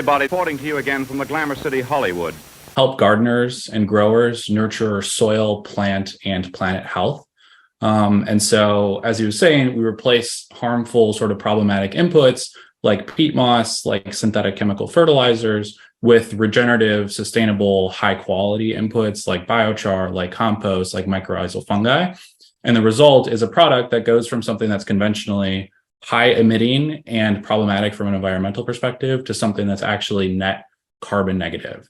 everybody. Reporting to you again from the Glamour City, Hollywood. Help gardeners and growers nurture soil, plant, and planet health. And so, as he was saying, we replace harmful, sort of problematic inputs like peat moss, like synthetic chemical fertilizers, with regenerative, sustainable, high-quality inputs like biochar, like compost, like mycorrhizal fungi. And the result is a product that goes from something that's conventionally high emitting and problematic from an environmental perspective to something that's actually net carbon negative.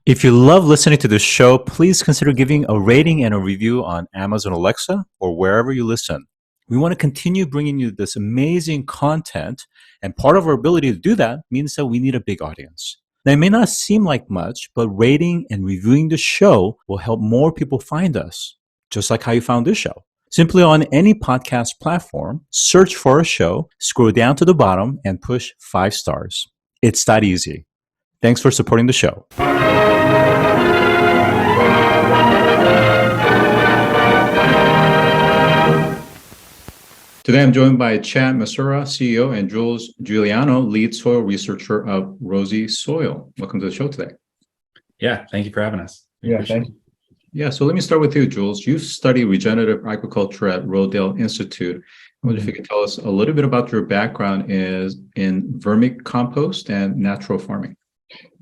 If you love listening to this show, please consider giving a rating and a review on Amazon Alexa or wherever you listen. We want to continue bringing you this amazing content, and part of our ability to do that means that we need a big audience. Now, it may not seem like much, but rating and reviewing the show will help more people find us, just like how you found this show. Simply on any podcast platform, search for a show, scroll down to the bottom, and push 5 stars. It's that easy. Thanks for supporting the show. Today, I'm joined by Chad Massura, CEO, and Jules Giuliano, lead soil researcher of Rosy Soil. Welcome to the show today. Yeah, thank you for having us. Yeah, thank you. Yeah, so let me start with you, Jules. You study regenerative agriculture at Rodale Institute. I wonder if you could tell us a little bit about your background is in vermicompost and natural farming.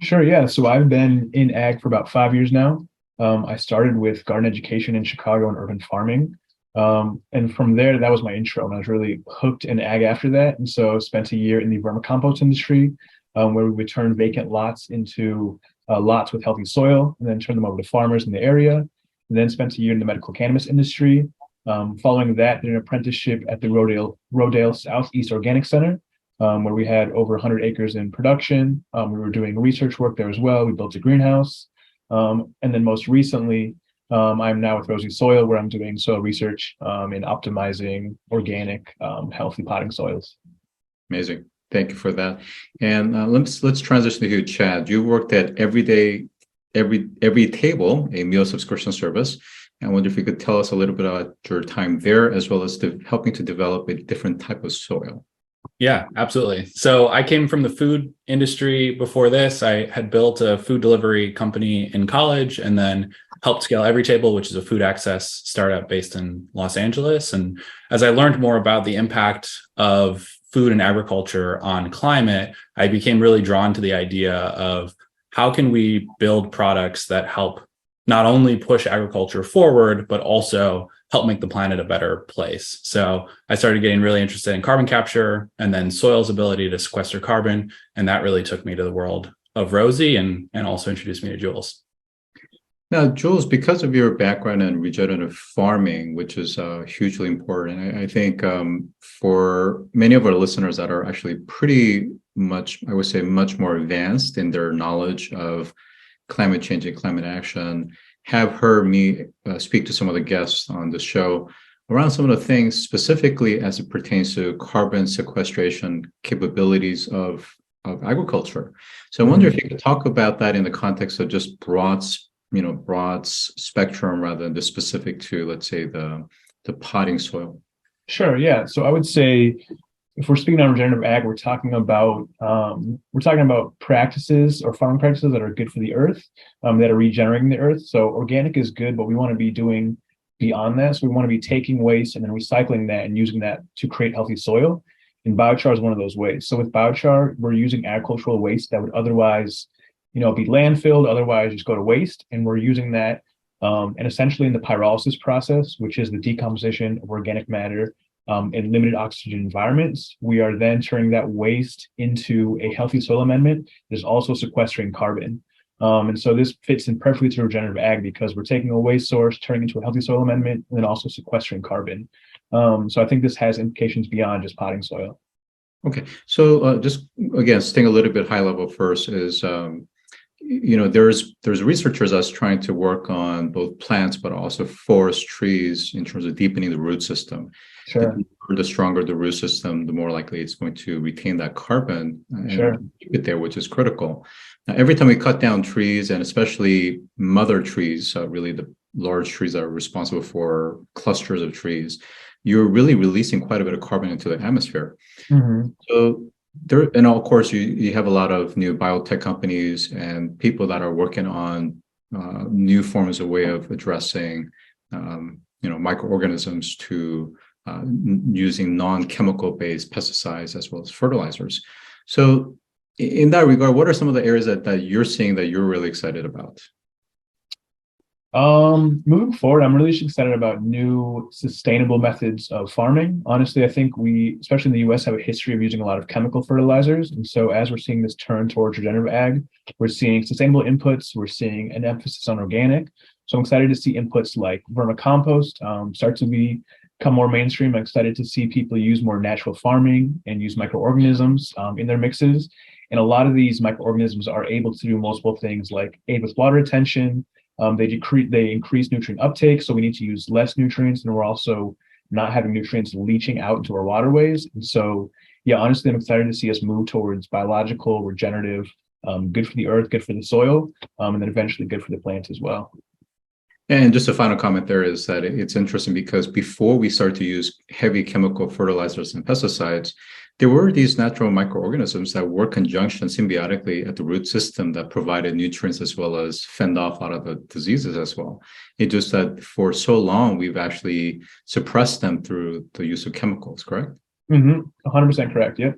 Sure, yeah. So I've been in ag for about 5 years now. I started with garden education in Chicago and urban farming. And from there, that was my intro. And I was really hooked in ag after that. And so I spent a year in the vermicompost industry, where we would turn vacant lots into lots with healthy soil and then turn them over to farmers in the area. And then spent a year in the medical cannabis industry. Following that, did an apprenticeship at the Rodale Southeast Organic Center, where we had over 100 acres in production. We were doing research work there as well. We built a greenhouse. And then most recently, I'm now with Rosy Soil, where I'm doing soil research in optimizing organic, healthy potting soils. Amazing. Thank you for that. And let's transition to you, Chad. You worked at Everytable, a meal subscription service. I wonder if you could tell us a little bit about your time there, as well as helping to develop a different type of soil. Yeah, absolutely. So I came from the food industry before this. I had built a food delivery company in college and then helped scale Everytable, which is a food access startup based in Los Angeles. And as I learned more about the impact of food and agriculture on climate, I became really drawn to the idea of how can we build products that help not only push agriculture forward, but also help make the planet a better place. So I started getting really interested in carbon capture and then soil's ability to sequester carbon. And that really took me to the world of Rosy and also introduced me to Jules. Now, Jules, because of your background in regenerative farming, which is hugely important, I think for many of our listeners that are actually pretty much, I would say, much more advanced in their knowledge of climate change and climate action, have heard me speak to some of the guests on the show around some of the things specifically as it pertains to carbon sequestration capabilities of agriculture. So I wonder if you could talk about that in the context of just broad spectrum rather than the specific to, let's say, the potting soil. Sure, yeah. So I would say if we're speaking on regenerative ag, we're talking about practices or farming practices that are good for the earth, that are regenerating the earth. So organic is good, but we want to be doing beyond that. So we want to be taking waste and then recycling that and using that to create healthy soil. And biochar is one of those ways. So with biochar, we're using agricultural waste that would otherwise, be landfilled, otherwise just go to waste, and we're using that, and essentially in the pyrolysis process, which is the decomposition of organic matter. In limited oxygen environments, we are then turning that waste into a healthy soil amendment that is also sequestering carbon. And so this fits in perfectly to regenerative ag because we're taking a waste source, turning into a healthy soil amendment, and then also sequestering carbon. So I think this has implications beyond just potting soil. Okay, so just again, staying a little bit high level first is, there's researchers that's trying to work on both plants but also forest trees in terms of deepening the root system. Sure. The stronger the root system, the more likely it's going to retain that carbon and keep it there, which is critical. Now, every time we cut down trees, and especially mother trees, really the large trees that are responsible for clusters of trees, you're really releasing quite a bit of carbon into the atmosphere. Mhm. So there, and of course, you have a lot of new biotech companies and people that are working on new forms of way of addressing, microorganisms to using non-chemical based pesticides as well as fertilizers. So in that regard, what are some of the areas that you're seeing that you're really excited about? Moving forward, I'm really excited about new sustainable methods of farming. Honestly, I think we, especially in the US, have a history of using a lot of chemical fertilizers. And so as we're seeing this turn towards regenerative ag, we're seeing sustainable inputs, we're seeing an emphasis on organic. So I'm excited to see inputs like vermicompost start to become more mainstream. I'm excited to see people use more natural farming and use microorganisms in their mixes. And a lot of these microorganisms are able to do multiple things like aid with water retention. They increase nutrient uptake, so we need to use less nutrients, and we're also not having nutrients leaching out into our waterways. And so, yeah, honestly, I'm excited to see us move towards biological, regenerative, good for the earth, good for the soil, and then eventually good for the plants as well. And just a final comment there is that it's interesting because before we start to use heavy chemical fertilizers and pesticides, there were these natural microorganisms that work conjunction symbiotically at the root system that provided nutrients as well as fend off a lot of the diseases as well. It's just that for so long, we've actually suppressed them through the use of chemicals, correct? 100% correct. Yep.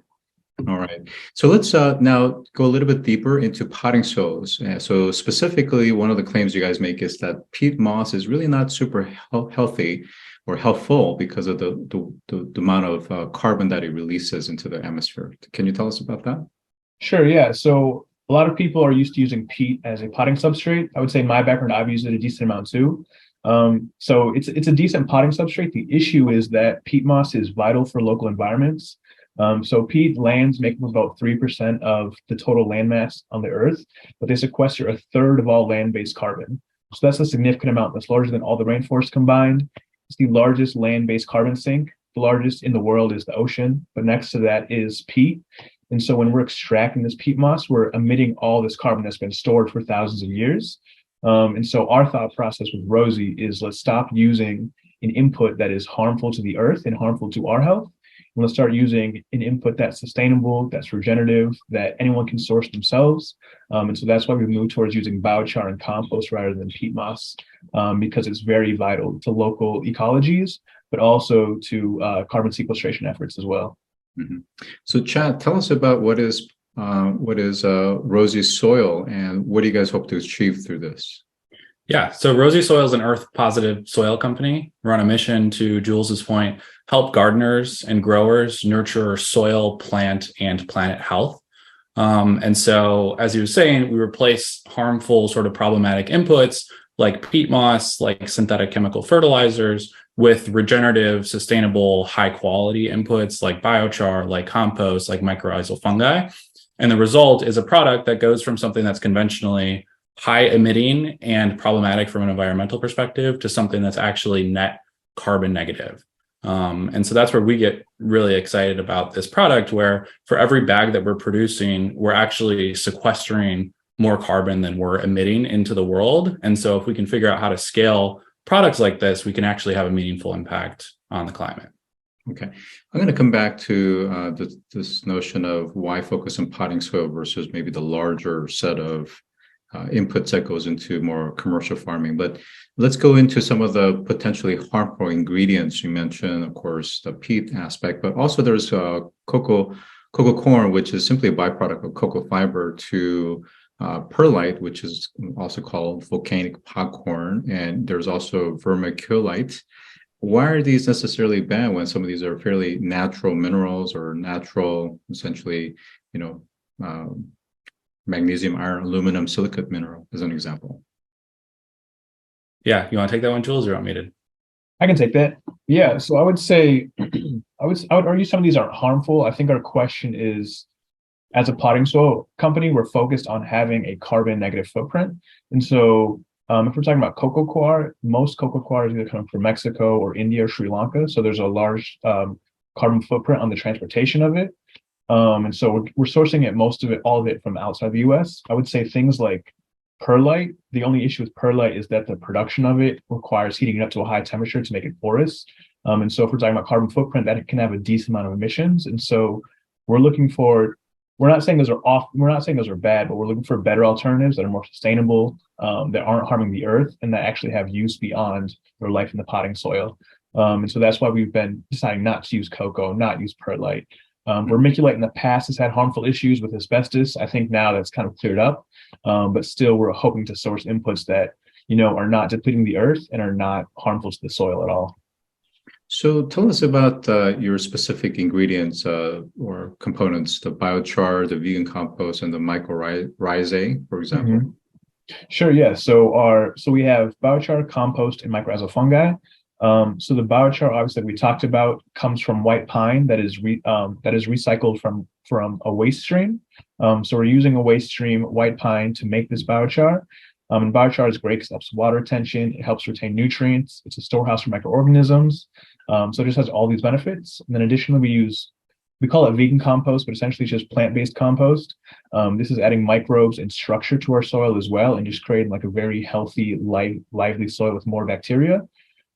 All right. So let's now go a little bit deeper into potting soils. So specifically, one of the claims you guys make is that peat moss is really not super healthy or helpful because of the amount of carbon that it releases into the atmosphere. Can you tell us about that? Sure. Yeah. So a lot of people are used to using peat as a potting substrate. I would say in my background, I've used it a decent amount too. So it's a decent potting substrate. The issue is that peat moss is vital for local environments. So peat lands make up about 3% of the total landmass on the earth, but they sequester a third of all land-based carbon. So that's a significant amount. That's larger than all the rainforests combined. It's the largest land-based carbon sink. The largest in the world is the ocean, but next to that is peat. And so when we're extracting this peat moss, we're emitting all this carbon that's been stored for thousands of years. And so our thought process with Rosy is let's stop using an input that is harmful to the earth and harmful to our health. And let's start using an input that's sustainable, that's regenerative, that anyone can source themselves. And so that's why we moved towards using biochar and compost rather than peat moss, because it's very vital to local ecologies, but also to carbon sequestration efforts as well. Mm-hmm. So Chad, tell us about what is Rosy Soil and what do you guys hope to achieve through this? Yeah, so Rosy Soil is an earth-positive soil company. We're on a mission, to Jules's point, help gardeners and growers nurture soil, plant, and planet health. And so, as he was saying, we replace harmful, sort of problematic inputs like peat moss, like synthetic chemical fertilizers, with regenerative, sustainable, high-quality inputs like biochar, like compost, like mycorrhizal fungi. And the result is a product that goes from something that's conventionally high emitting and problematic from an environmental perspective to something that's actually net carbon negative. And so that's where we get really excited about this product, where for every bag that we're producing, we're actually sequestering more carbon than we're emitting into the world. And so if we can figure out how to scale products like this, we can actually have a meaningful impact on the climate. Okay, I'm going to come back to this notion of why focus on potting soil versus maybe the larger set of inputs that goes into more commercial farming. But let's go into some of the potentially harmful ingredients. You mentioned, of course, the peat aspect, but also there's cocoa corn, which is simply a byproduct of cocoa fiber, to perlite, which is also called volcanic popcorn, and there's also vermiculite. Why are these necessarily banned when some of these are fairly natural minerals or natural, essentially, magnesium, iron, aluminum, silicate mineral, as an example? Yeah, you want to take that one, Jules, or you want me to? I can take that. Yeah, so I would say, I would argue some of these aren't harmful. I think our question is, as a potting soil company, we're focused on having a carbon negative footprint. And so if we're talking about cocoa coir, most cocoa coir is either coming from Mexico or India or Sri Lanka. So there's a large carbon footprint on the transportation of it. And so we're sourcing it, all of it from outside the US. I would say things like perlite. The only issue with perlite is that the production of it requires heating it up to a high temperature to make it porous. And so if we're talking about carbon footprint, that can have a decent amount of emissions. And so we're looking for, we're not saying those are off, we're not saying those are bad, but we're looking for better alternatives that are more sustainable, that aren't harming the earth, and that actually have use beyond their life in the potting soil. And so that's why we've been deciding not to use cocoa, not use perlite. Vermiculite in the past has had harmful issues with asbestos. I think now that's kind of cleared up, but still we're hoping to source inputs that, are not depleting the earth and are not harmful to the soil at all. So tell us about your specific ingredients or components, the biochar, the vegan compost, and the mycorrhizae, for example. Mm-hmm. Sure, yeah. So we have biochar, compost, and mycorrhizal fungi. So the biochar, obviously, we talked about, comes from white pine that is recycled from a waste stream. So we're using a waste stream, white pine, to make this biochar. And biochar is great because it helps water retention. It helps retain nutrients. It's a storehouse for microorganisms. So it just has all these benefits. And then additionally, we call it vegan compost, but essentially it's just plant-based compost. This is adding microbes and structure to our soil as well, and just creating like a very healthy, lively soil with more bacteria.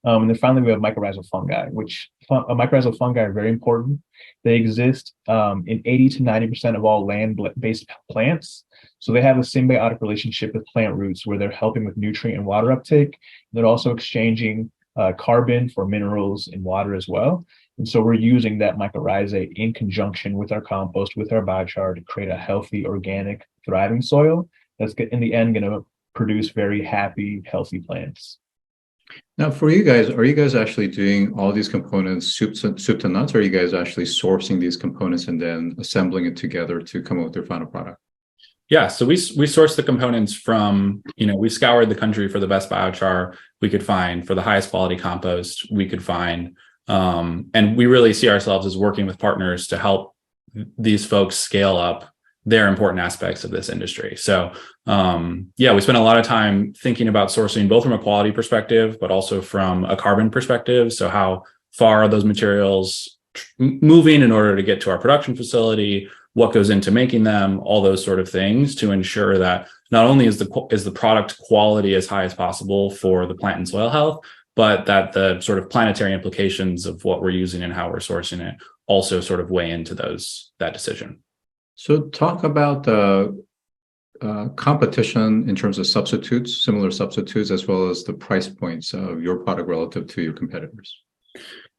And then finally, we have mycorrhizal fungi, which mycorrhizal fungi are very important. They exist in 80 to 90% of all land-based plants. So they have a symbiotic relationship with plant roots where they're helping with nutrient and water uptake. They're also exchanging carbon for minerals in water as well. And so we're using that mycorrhizae in conjunction with our compost, with our biochar, to create a healthy, organic, thriving soil that's in the end going to produce very happy, healthy plants. Now, for you guys, are you guys actually doing all these components soup to nuts, or are you guys actually sourcing these components and then assembling it together to come up with your final product? Yeah, so we source the components from, we scoured the country for the best biochar we could find, for the highest quality compost we could find. And we really see ourselves as working with partners to help these folks scale up their important aspects of this industry. So we spent a lot of time thinking about sourcing both from a quality perspective, but also from a carbon perspective. So how far are those materials moving in order to get to our production facility? What goes into making them, all those sort of things, to ensure that not only is the product quality as high as possible for the plant and soil health, but that the sort of planetary implications of what we're using and how we're sourcing it also sort of weigh into that decision. So talk about the competition in terms of substitutes, similar substitutes, as well as the price points of your product relative to your competitors.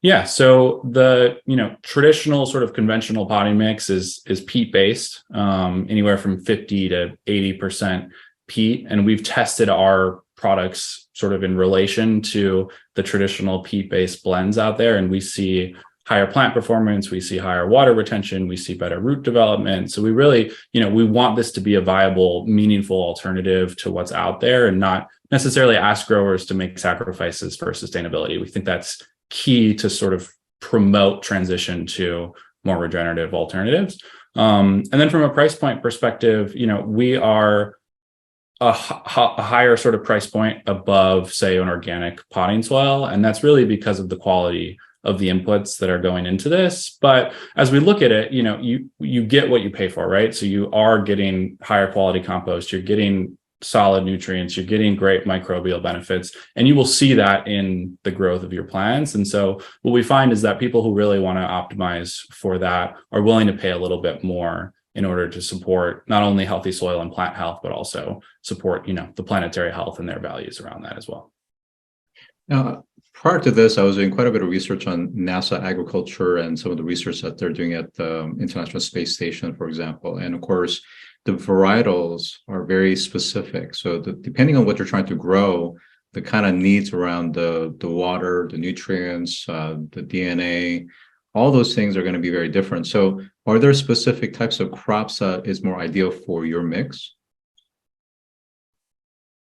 Yeah, so the traditional sort of conventional potting mix is peat based, anywhere from 50 to 80% peat, and we've tested our products sort of in relation to the traditional peat based blends out there, and we see higher plant performance, we see higher water retention, we see better root development. So we really, we want this to be a viable, meaningful alternative to what's out there, and not necessarily ask growers to make sacrifices for sustainability. We think that's key to sort of promote transition to more regenerative alternatives. And then from a price point perspective, we are a higher sort of price point above, say, an organic potting soil. And that's really because of the quality of the inputs that are going into this. But as we look at it, you get what you pay for, right? So you are getting higher quality compost, you're getting solid nutrients, you're getting great microbial benefits, and you will see that in the growth of your plants. And so what we find is that people who really want to optimize for that are willing to pay a little bit more in order to support not only healthy soil and plant health, but also support, the planetary health and their values around that as well. Now, prior to this, I was doing quite a bit of research on NASA agriculture and some of the research that they're doing at the International Space Station, for example. And of course, the varietals are very specific. So depending on what you're trying to grow, the kind of needs around the water, the nutrients, the DNA, all those things are going to be very different. So are there specific types of crops that is more ideal for your mix?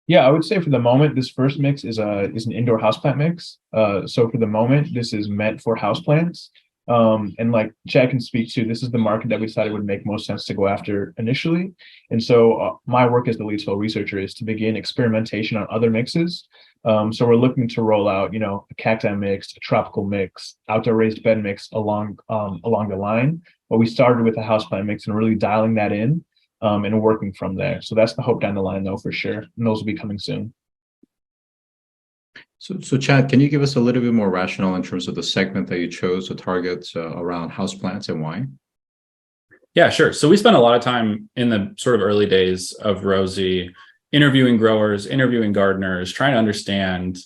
Yeah, I would say for the moment, this first mix is an indoor houseplant mix. So for the moment, this is meant for houseplants. And like Chad can speak to, this is the market that we decided would make most sense to go after initially. And so my work as the lead soil researcher is to begin experimentation on other mixes. So we're looking to roll out, a cacti mix, a tropical mix, outdoor raised bed mix along the line. But we started with a houseplant mix and really dialing that in and working from there. So that's the hope down the line, though, for sure. And those will be coming soon. So Chad, can you give us a little bit more rationale in terms of the segment that you chose to target around houseplants and why? Yeah, sure. So we spent a lot of time in the sort of early days of Rosy interviewing growers, interviewing gardeners, trying to understand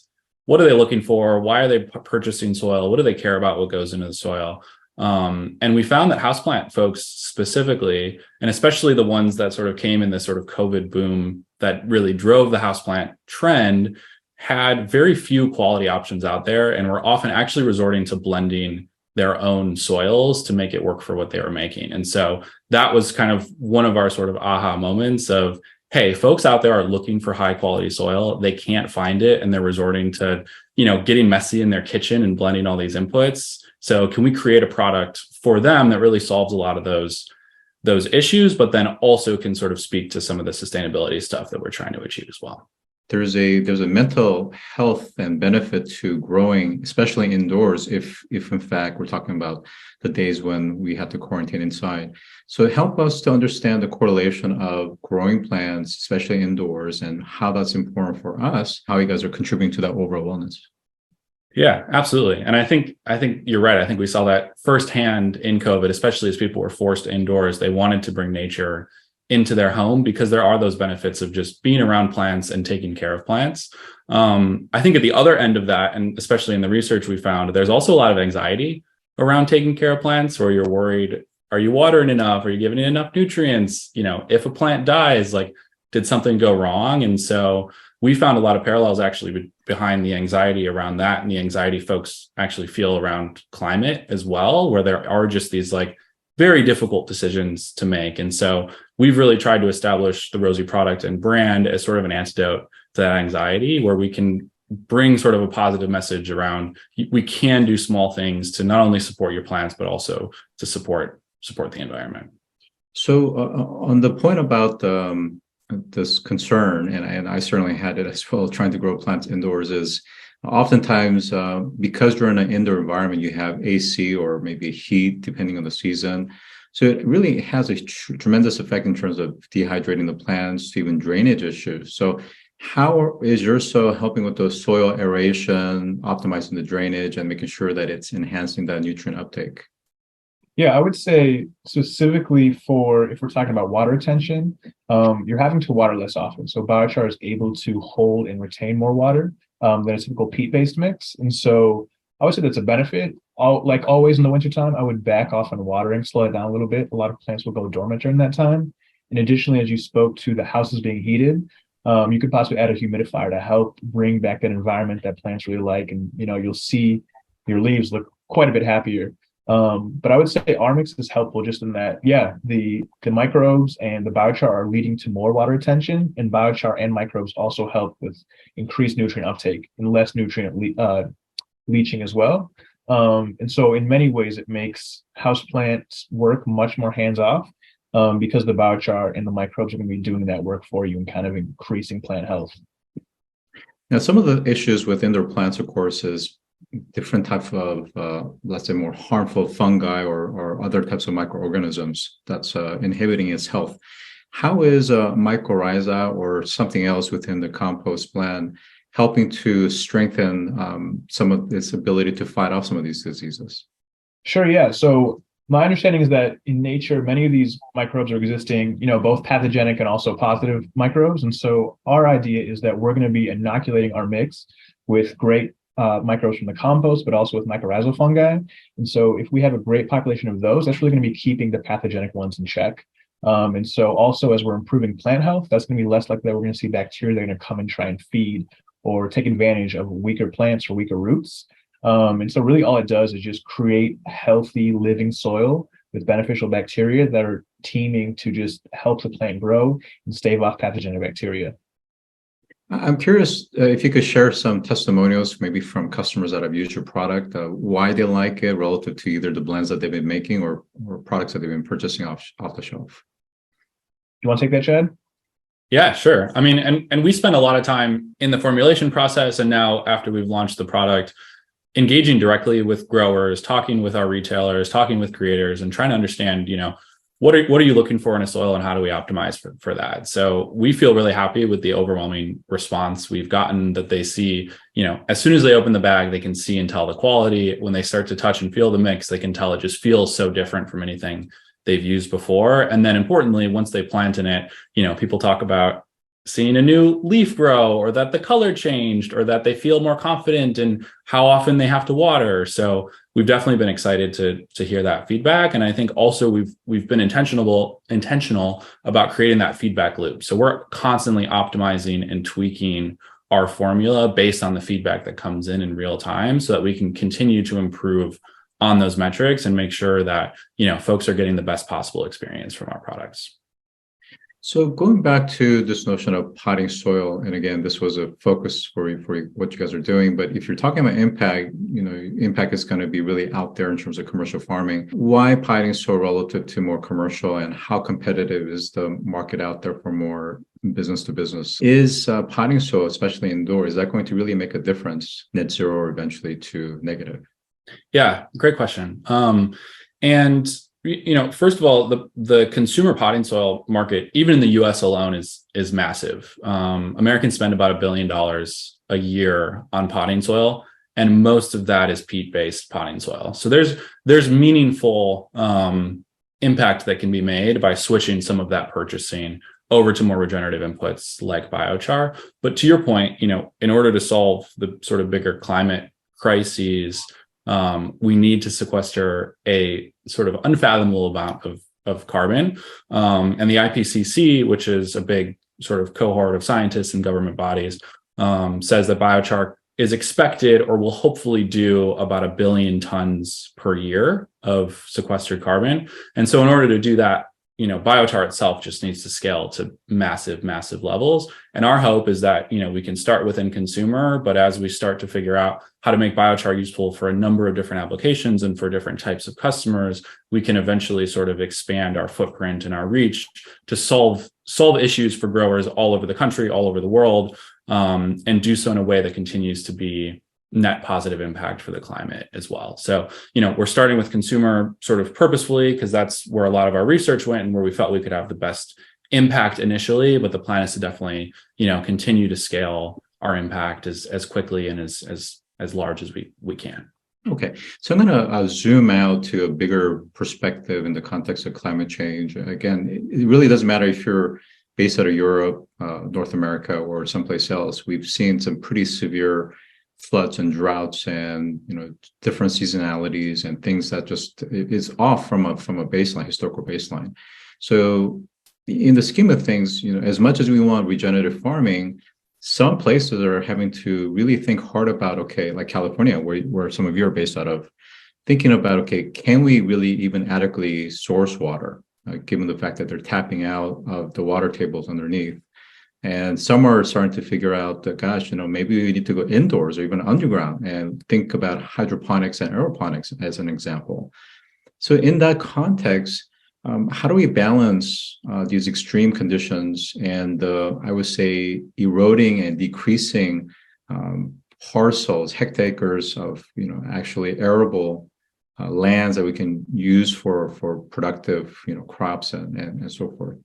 what are they looking for, why are they purchasing soil, what do they care about what goes into the soil. And we found that houseplant folks specifically, and especially the ones that sort of came in this sort of COVID boom that really drove the houseplant trend, had very few quality options out there and were often actually resorting to blending their own soils to make it work for what they were making. And so that was kind of one of our sort of aha moments of, hey, folks out there are looking for high quality soil. They can't find it and they're resorting to, getting messy in their kitchen and blending all these inputs. So can we create a product for them that really solves a lot of those issues, but then also can sort of speak to some of the sustainability stuff that we're trying to achieve as well? There's a mental health and benefit to growing, especially indoors, if in fact we're talking about the days when we had to quarantine inside. So help us to understand the correlation of growing plants, especially indoors, and how that's important for us, how you guys are contributing to that overall wellness. Yeah, absolutely. And I think you're right. I think we saw that firsthand in COVID, especially as people were forced indoors. They wanted to bring nature into their home because there are those benefits of just being around plants and taking care of plants. I think at the other end of that, and especially in the research we found, there's also a lot of anxiety around taking care of plants where you're worried, are you watering enough? Are you giving it enough nutrients? If a plant dies, like, did something go wrong? And so we found a lot of parallels actually behind the anxiety around that, and the anxiety folks actually feel around climate as well, where there are just these like very difficult decisions to make. And so we've really tried to establish the Rosy product and brand as sort of an antidote to that anxiety, where we can bring sort of a positive message around we can do small things to not only support your plants, but also to support the environment. So on the point about this concern, and I certainly had it as well, trying to grow plants indoors, is oftentimes because you're in an indoor environment, you have AC or maybe heat, depending on the season. So it really has a tremendous effect in terms of dehydrating the plants, even drainage issues. So how is your soil helping with the soil aeration, optimizing the drainage, and making sure that it's enhancing that nutrient uptake? Yeah, I would say specifically for if we're talking about water retention, you're having to water less often. So biochar is able to hold and retain more water than a typical peat-based mix. And so I would say that's a benefit. Like always in the wintertime, I would back off on watering, slow it down a little bit. A lot of plants will go dormant during that time. And additionally, as you spoke to the houses being heated, you could possibly add a humidifier to help bring back that environment that plants really like. And, you'll see your leaves look quite a bit happier. But I would say Amyx is helpful just in that, the microbes and the biochar are leading to more water retention, and biochar and microbes also help with increased nutrient uptake and less nutrient leaching as well. And so in many ways, it makes houseplants work much more hands-off because the biochar and the microbes are going to be doing that work for you and kind of increasing plant health. Now, some of the issues with indoor plants, of course, is different types of, let's say, more harmful fungi or other types of microorganisms that's inhibiting its health. How is mycorrhiza or something else within the compost plant helping to strengthen some of its ability to fight off some of these diseases? Sure, yeah. So my understanding is that in nature, many of these microbes are existing, both pathogenic and also positive microbes. And so our idea is that we're going to be inoculating our mix with great microbes from the compost, but also with mycorrhizal fungi. And so if we have a great population of those, that's really going to be keeping the pathogenic ones in check. And so also as we're improving plant health, that's going to be less likely that we're going to see bacteria that are going to come and try and feed or take advantage of weaker plants or weaker roots. And so really all it does is just create healthy living soil with beneficial bacteria that are teaming to just help the plant grow and stave off pathogenic bacteria. I'm curious if you could share some testimonials, maybe from customers that have used your product, why they like it relative to either the blends that they've been making or products that they've been purchasing off the shelf. You want to take that, Chad? Yeah, sure. I mean, and we spend a lot of time in the formulation process, and now after we've launched the product, engaging directly with growers, talking with our retailers, talking with creators, and trying to understand, what are you looking for in a soil, and how do we optimize for that? So we feel really happy with the overwhelming response we've gotten, that they see, as soon as they open the bag, they can see and tell the quality. When they start to touch and feel the mix, they can tell it just feels so different from anything they've used before. And then importantly, once they plant in it, people talk about seeing a new leaf grow, or that the color changed, or that they feel more confident in how often they have to water. So we've definitely been excited to hear that feedback. And I think also we've been intentional about creating that feedback loop. So we're constantly optimizing and tweaking our formula based on the feedback that comes in real time, so that we can continue to improve on those metrics and make sure that, folks are getting the best possible experience from our products. So going back to this notion of potting soil, and again, this was a focus for what you guys are doing, but if you're talking about impact, impact is going to be really out there in terms of commercial farming. Why potting soil relative to more commercial, and how competitive is the market out there for more business to business? Is potting soil, especially indoor, is that going to really make a difference, net zero or eventually to negative? Yeah, great question. And first of all, the consumer potting soil market, even in the US alone, is massive. Americans spend about $1 billion a year on potting soil, and most of that is peat-based potting soil. So there's meaningful impact that can be made by switching some of that purchasing over to more regenerative inputs like biochar. But to your point, in order to solve the sort of bigger climate crises, we need to sequester a sort of unfathomable amount of carbon. And the IPCC, which is a big sort of cohort of scientists and government bodies, says that biochar is expected, or will hopefully do, about 1 billion tons per year of sequestered carbon. And so in order to do that, biochar itself just needs to scale to massive levels. And our hope is that, we can start within consumer, but as we start to figure out how to make biochar useful for a number of different applications and for different types of customers, we can eventually sort of expand our footprint and our reach to solve issues for growers all over the country, all over the world, and do so in a way that continues to be net positive impact for the climate as well. So, we're starting with consumer sort of purposefully, because that's where a lot of our research went and where we felt we could have the best impact initially. But the plan is to definitely, continue to scale our impact as quickly and as large as we can. Okay, so I'm going to zoom out to a bigger perspective in the context of climate change. Again, it really doesn't matter if you're based out of Europe, North America, or someplace else. We've seen some pretty severe floods and droughts, and different seasonalities and things that just is off from a historical baseline. So in the scheme of things, as much as we want regenerative farming, some places are having to really think hard about, okay, like California, where some of you are based out of, thinking about, okay, can we really even adequately source water, given the fact that they're tapping out of the water tables underneath? And some are starting to figure out that, gosh, maybe we need to go indoors or even underground and think about hydroponics and aeroponics as an example. So in that context, how do we balance these extreme conditions and I would say eroding and decreasing parcels, hectares of actually arable lands that we can use for productive crops and so forth?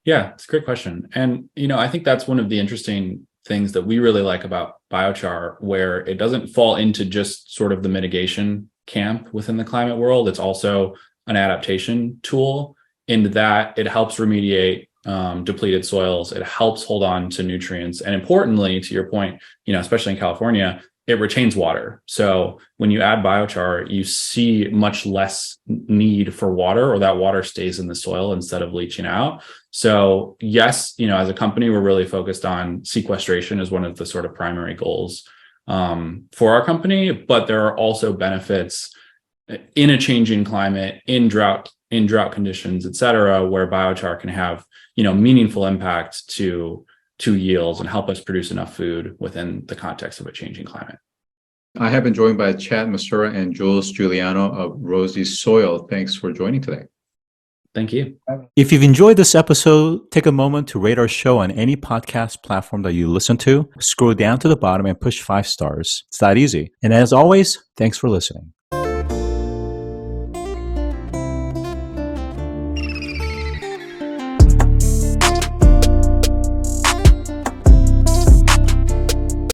Yeah, it's a great question. And, I think that's one of the interesting things that we really like about biochar, where it doesn't fall into just sort of the mitigation camp within the climate world. It's also an adaptation tool, in that it helps remediate depleted soils. It helps hold on to nutrients. And importantly, to your point, especially in California, it retains water. So when you add biochar, you see much less need for water, or that water stays in the soil instead of leaching out. So yes, as a company, we're really focused on sequestration as one of the sort of primary goals for our company. But there are also benefits in a changing climate, in drought conditions, et cetera, where biochar can have, meaningful impact to yields and help us produce enough food within the context of a changing climate. I have been joined by Chad Massura and Jules Giuliano of Rosy Soil. Thanks for joining today. Thank you. If you've enjoyed this episode, take a moment to rate our show on any podcast platform that you listen to. Scroll down to the bottom and push 5 stars. It's that easy. And as always, thanks for listening.